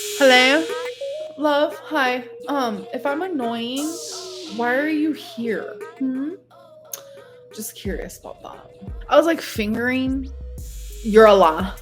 Hello? Love, hi. If I'm annoying, why are you here? Just curious about that. I was like fingering. You're a lie.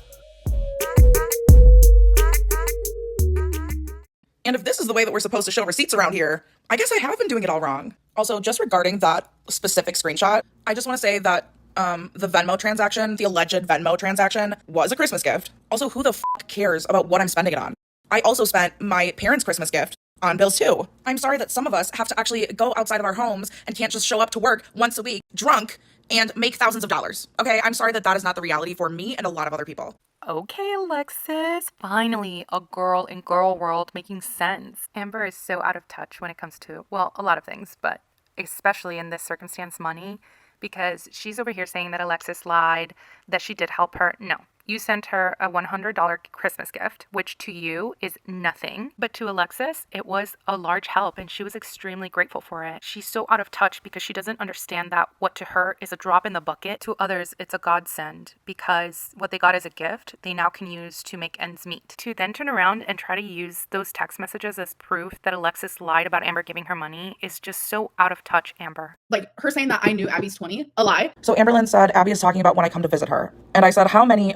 And if this is the way that we're supposed to show receipts around here, I guess I have been doing it all wrong. Also, just regarding that specific screenshot, I just want to say that the Venmo transaction, the alleged Venmo transaction, was a Christmas gift. Also, who the cares about what I'm spending it on? I also spent my parents' Christmas gift on bills too. I'm sorry that some of us have to actually go outside of our homes and can't just show up to work once a week drunk and make thousands of dollars. Okay, I'm sorry that that is not the reality for me and a lot of other people. Okay, Alexis. Finally, a girl in girl world making sense. Amber is so out of touch when it comes to, well, a lot of things, but especially in this circumstance, money, because she's over here saying that Alexis lied, that she did help her. No. You sent her a $100 Christmas gift, which to you is nothing. But to Alexis, it was a large help and she was extremely grateful for it. She's so out of touch because she doesn't understand that what to her is a drop in the bucket, to others, it's a godsend because what they got as a gift, they now can use to make ends meet. To then turn around and try to use those text messages as proof that Alexis lied about Amber giving her money is just so out of touch, Amber. Like her saying that I knew Abby's 20, a lie. So Amberlynn said Abby is talking about when I come to visit her. And I said, how many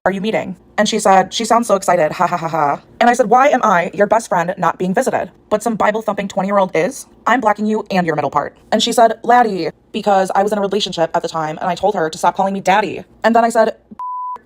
are you meeting? And she said, she sounds so excited, ha ha ha ha. And I said, why am I, your best friend, not being visited? But some Bible thumping 20-year-old is? I'm blacking you and your middle part. And she said, laddie, because I was in a relationship at the time and I told her to stop calling me daddy. And then I said,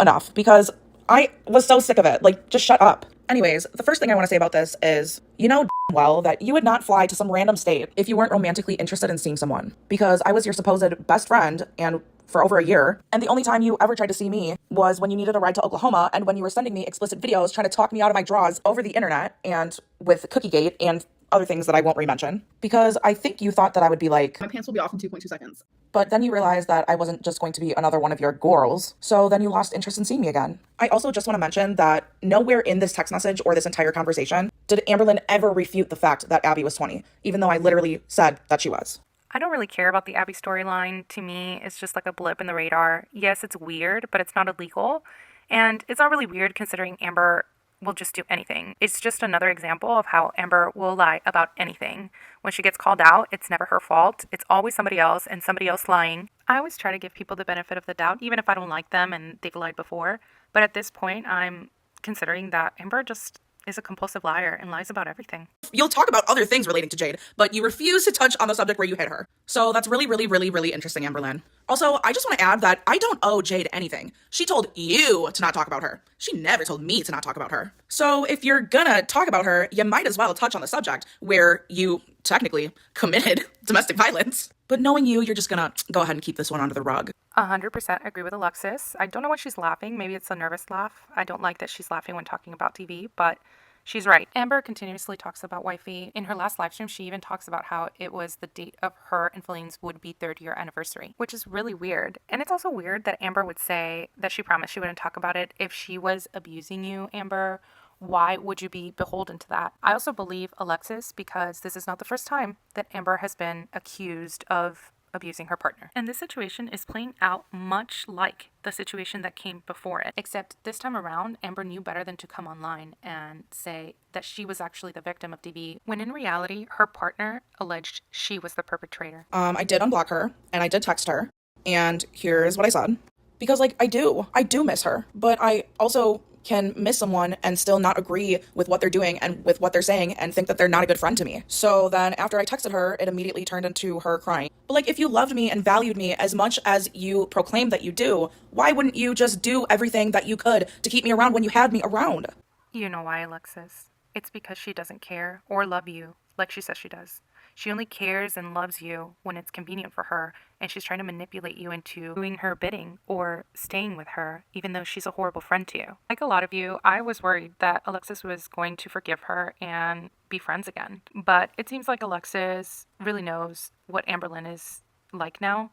enough, because I was so sick of it. Like, just shut up. Anyways, the first thing I want to say about this is, you know well that you would not fly to some random state if you weren't romantically interested in seeing someone. Because I was your supposed best friend and for over a year, and the only time you ever tried to see me was when you needed a ride to Oklahoma and when you were sending me explicit videos trying to talk me out of my drawers over the internet and with Cookiegate and other things that I won't re-mention. Because I think you thought that I would be like, My pants will be off in 2.2 seconds. but then you realized that I wasn't just going to be another one of your girls, so then you lost interest in seeing me again. I also just want to mention that nowhere in this text message or this entire conversation did Amberlynn ever refute the fact that Abby was 20, even though I literally said that she was. I don't really care about the Abby storyline. To me, it's just like a blip in the radar. Yes, it's weird, but it's not illegal. And it's not really weird considering Amber will just do anything. It's just another example of how Amber will lie about anything. When she gets called out, it's never her fault. It's always somebody else and somebody else lying. I always try to give people the benefit of the doubt, even if I don't like them and they've lied before. But at this point, I'm considering that Amber just is a compulsive liar and lies about everything. You'll talk about other things relating to Jade, but you refuse to touch on the subject where you hit her. So that's really, really, really, really interesting, Amberlynn. Also, I just want to add that I don't owe Jade anything. She told you to not talk about her. She never told me to not talk about her. So if you're gonna talk about her, you might as well touch on the subject where you technically committed domestic violence. But knowing you, you're just gonna go ahead and keep this one under the rug. 100% agree with Alexis. I don't know why she's laughing. Maybe it's a nervous laugh. I don't like that she's laughing when talking about TV, but she's right. Amber continuously talks about wifey. In her last live stream, she even talks about how it was the date of her and Feline's would-be third-year anniversary, which is really weird. And it's also weird that Amber would say that she promised she wouldn't talk about it. If she was abusing you, Amber, why would you be beholden to that? I also believe Alexis because this is not the first time that Amber has been accused of abusing her partner. And this situation is playing out much like the situation that came before it, except this time around, Amber knew better than to come online and say that she was actually the victim of DV, when in reality, her partner alleged she was the perpetrator. I did unblock her, and I did text her, and here's what I said. Because, like, I do miss her, but I also can miss someone and still not agree with what they're doing and with what they're saying and think that they're not a good friend to me. So then after I texted her, it immediately turned into her crying. But like, if you loved me and valued me as much as you proclaim that you do, why wouldn't you just do everything that you could to keep me around when you had me around? You know why, Alexis. It's because she doesn't care or love you like she says she does. She only cares and loves you when it's convenient for her, and she's trying to manipulate you into doing her bidding or staying with her, even though she's a horrible friend to you. Like a lot of you, I was worried that Alexis was going to forgive her and be friends again. But it seems like Alexis really knows what Amberlynn is like now.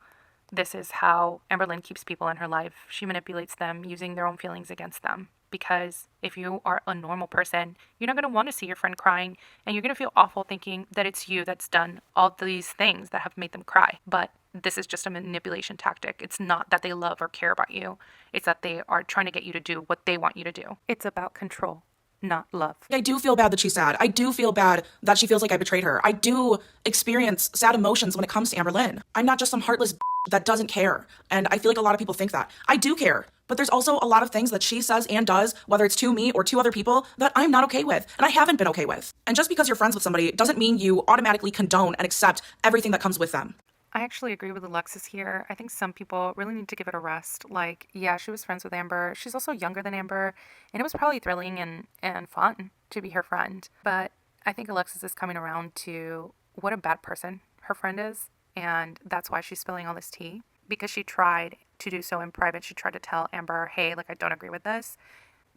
This is how Amberlynn keeps people in her life. She manipulates them using their own feelings against them. Because if you are a normal person, you're not going to want to see your friend crying, and you're going to feel awful thinking that it's you that's done all these things that have made them cry. But this is just a manipulation tactic. It's not that they love or care about you. It's that they are trying to get you to do what they want you to do. It's about control. not love. I do feel bad that she's sad. I do feel bad that she feels like I betrayed her. I do experience sad emotions when it comes to Amberlynn. I'm not just some heartless that doesn't care. And I feel like a lot of people think that. I do care. But there's also a lot of things that she says and does, whether it's to me or to other people, that I'm not okay with. And I haven't been okay with. And just because you're friends with somebody doesn't mean you automatically condone and accept everything that comes with them. I actually agree with Alexis here. I think some people really need to give it a rest. Like, yeah, she was friends with Amber. She's also younger than Amber, and it was probably thrilling and fun to be her friend. But I think Alexis is coming around to what a bad person her friend is, and that's why she's spilling all this tea. Because she tried to do so in private. She tried to tell Amber, hey, like, I don't agree with this,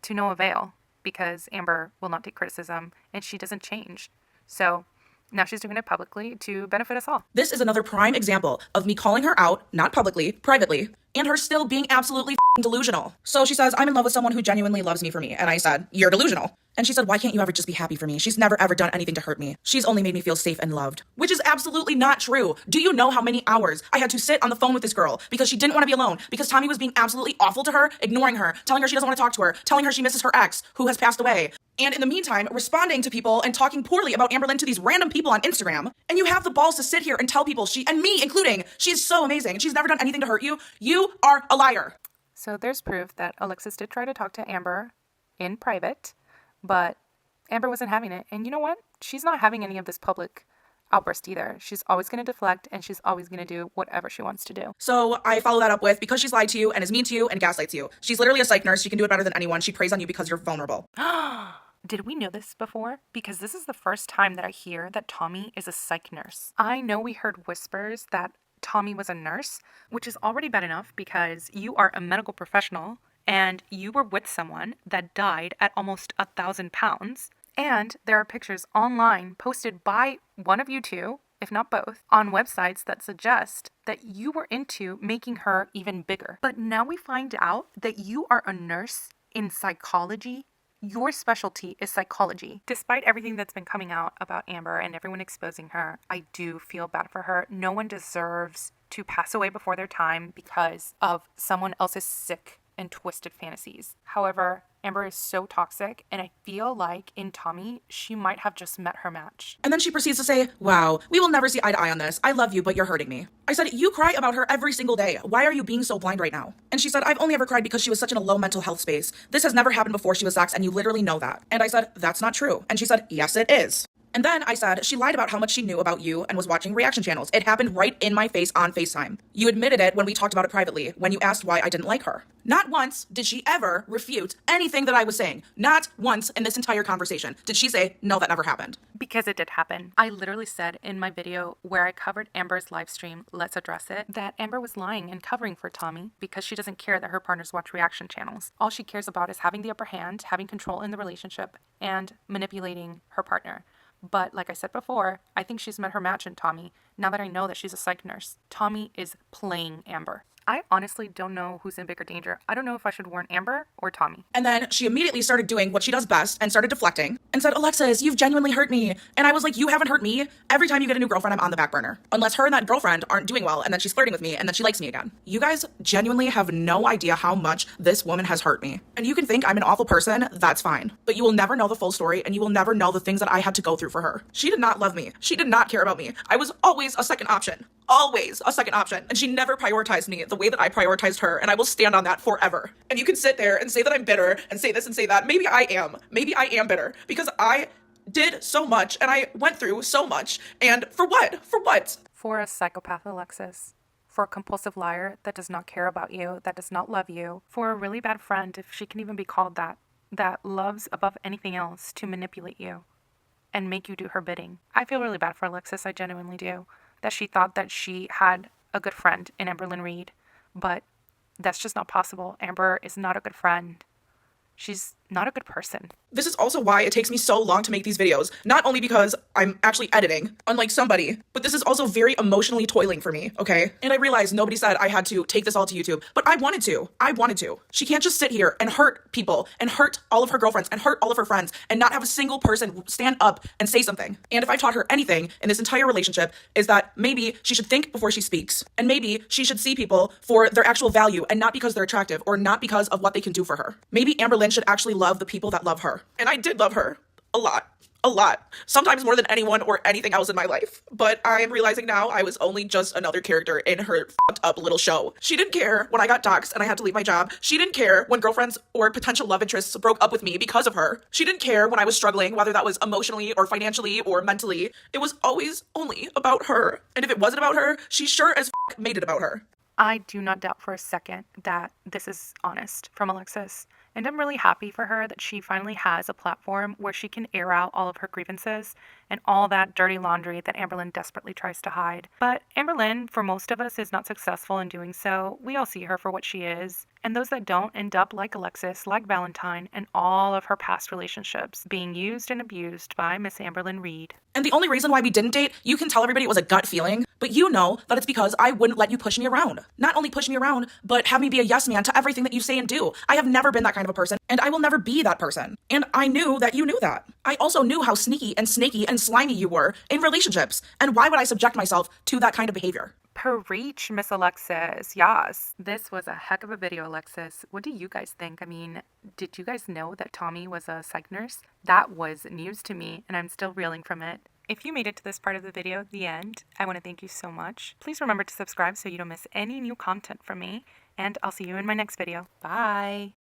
to no avail, because Amber will not take criticism, and she doesn't change. So now she's doing it publicly to benefit us all. This is another prime example of me calling her out, not publicly, privately, and her still being absolutely delusional. So she says, I'm in love with someone who genuinely loves me for me. And I said, you're delusional. And she said, why can't you ever just be happy for me? She's never ever done anything to hurt me. She's only made me feel safe and loved. Which is absolutely not true. Do you know how many hours I had to sit on the phone with this girl because she didn't want to be alone, because Tommy was being absolutely awful to her, ignoring her, telling her she doesn't want to talk to her, telling her she misses her ex, who has passed away. And in the meantime, responding to people and talking poorly about Amberlynn to these random people on Instagram. And you have the balls to sit here and tell people and me including, she's so amazing and she's never done anything to hurt you. You are a liar. So there's proof that Alexis did try to talk to Amber in private, but Amber wasn't having it. And you know what? She's not having any of this public outburst either. She's always going to deflect, and she's always going to do whatever she wants to do. So I follow that up with, because she's lied to you and is mean to you and gaslights you. She's literally a psych nurse. She can do it better than anyone. She preys on you because you're vulnerable. Did we know this before? Because this is the first time that I hear that Tommy is a psych nurse. I know we heard whispers that Tommy was a nurse, which is already bad enough because you are a medical professional and you were with someone that died at almost 1,000 pounds. And there are pictures online posted by one of you two, if not both, on websites that suggest that you were into making her even bigger. But now we find out that you are a nurse in psychology. Your specialty is psychology. Despite everything that's been coming out about Amber and everyone exposing her, I do feel bad for her. No one deserves to pass away before their time because of someone else's sick and twisted fantasies. However, Amber is so toxic, and I feel like in Tommy, she might have just met her match. And then she proceeds to say, wow, we will never see eye to eye on this. I love you, but you're hurting me. I said, you cry about her every single day. Why are you being so blind right now? And she said, I've only ever cried because she was such in a low mental health space. This has never happened before she was sex, and you literally know that. And I said, that's not true. And she said, yes, it is. And then I said, she lied about how much she knew about you and was watching reaction channels. It happened right in my face on FaceTime. You admitted it when we talked about it privately, when you asked why I didn't like her. Not once did she ever refute anything that I was saying. Not once in this entire conversation did she say, no, that never happened. Because it did happen. I literally said in my video where I covered Amber's live stream, Let's Address It, that Amber was lying and covering for Tommy because she doesn't care that her partners watch reaction channels. All she cares about is having the upper hand, having control in the relationship, and manipulating her partner. But like I said before, I think she's met her match in Tommy, now that I know that she's a psych nurse. Tommy is playing Amber. I honestly don't know who's in bigger danger. I don't know if I should warn Amber or Tommy. And then she immediately started doing what she does best and started deflecting and said, Alexis, you've genuinely hurt me. And I was like, you haven't hurt me. Every time you get a new girlfriend, I'm on the back burner. Unless her and that girlfriend aren't doing well and then she's flirting with me and then she likes me again. You guys genuinely have no idea how much this woman has hurt me. And you can think I'm an awful person, that's fine. But you will never know the full story and you will never know the things that I had to go through for her. She did not love me. She did not care about me. I was always a second option. Always a second option. And she never prioritized me the way that I prioritized her. And I will stand on that forever. And you can sit there and say that I'm bitter and say this and say that. Maybe I am. Maybe I am bitter because I did so much and I went through so much. And for what? For what? For a psychopath, Alexis. For a compulsive liar that does not care about you, that does not love you. For a really bad friend, if she can even be called that, that loves above anything else to manipulate you and make you do her bidding. I feel really bad for Alexis. I genuinely do. That she thought that she had a good friend in Amberlynn Reed, but that's just not possible. Amber is not a good friend. She's not a good person. This is also why it takes me so long to make these videos. Not only because I'm actually editing, unlike somebody, but this is also very emotionally toiling for me, okay? And I realize nobody said I had to take this all to YouTube, but I wanted to. I wanted to. She can't just sit here and hurt people and hurt all of her girlfriends and hurt all of her friends and not have a single person stand up and say something. And if I taught her anything in this entire relationship is that maybe she should think before she speaks. And maybe she should see people for their actual value and not because they're attractive or not because of what they can do for her. Maybe Amberlynn should actually actually love the people that love her. And I did love her a lot. A lot. Sometimes more than anyone or anything else in my life. But I am realizing now I was only just another character in her fucked up little show. She didn't care when I got doxxed and I had to leave my job. She didn't care when girlfriends or potential love interests broke up with me because of her. She didn't care when I was struggling, whether that was emotionally or financially or mentally. It was always only about her. And if it wasn't about her, she sure as made it about her. I do not doubt for a second that this is honest from Alexis. And I'm really happy for her that she finally has a platform where she can air out all of her grievances and all that dirty laundry that Amberlynn desperately tries to hide. But Amberlynn, for most of us, is not successful in doing so. We all see her for what she is. And those that don't end up like Alexis, like Valentine, and all of her past relationships, being used and abused by Miss Amberlynn Reed. And the only reason why we didn't date, you can tell everybody it was a gut feeling, but you know that it's because I wouldn't let you push me around. Not only push me around, but have me be a yes man to everything that you say and do. I have never been that kind of a person, and I will never be that person. And I knew that you knew that. I also knew how sneaky and snaky and slimy you were in relationships, and why would I subject myself to that kind of behavior? Preach, Miss Alexis. Yes. This was a heck of a video, Alexis. What do you guys think? I mean, did you guys know that Tommy was a psych nurse? That was news to me, and I'm still reeling from it. If you made it to this part of the video, the end, I want to thank you so much. Please remember to subscribe so you don't miss any new content from me, and I'll see you in my next video. Bye!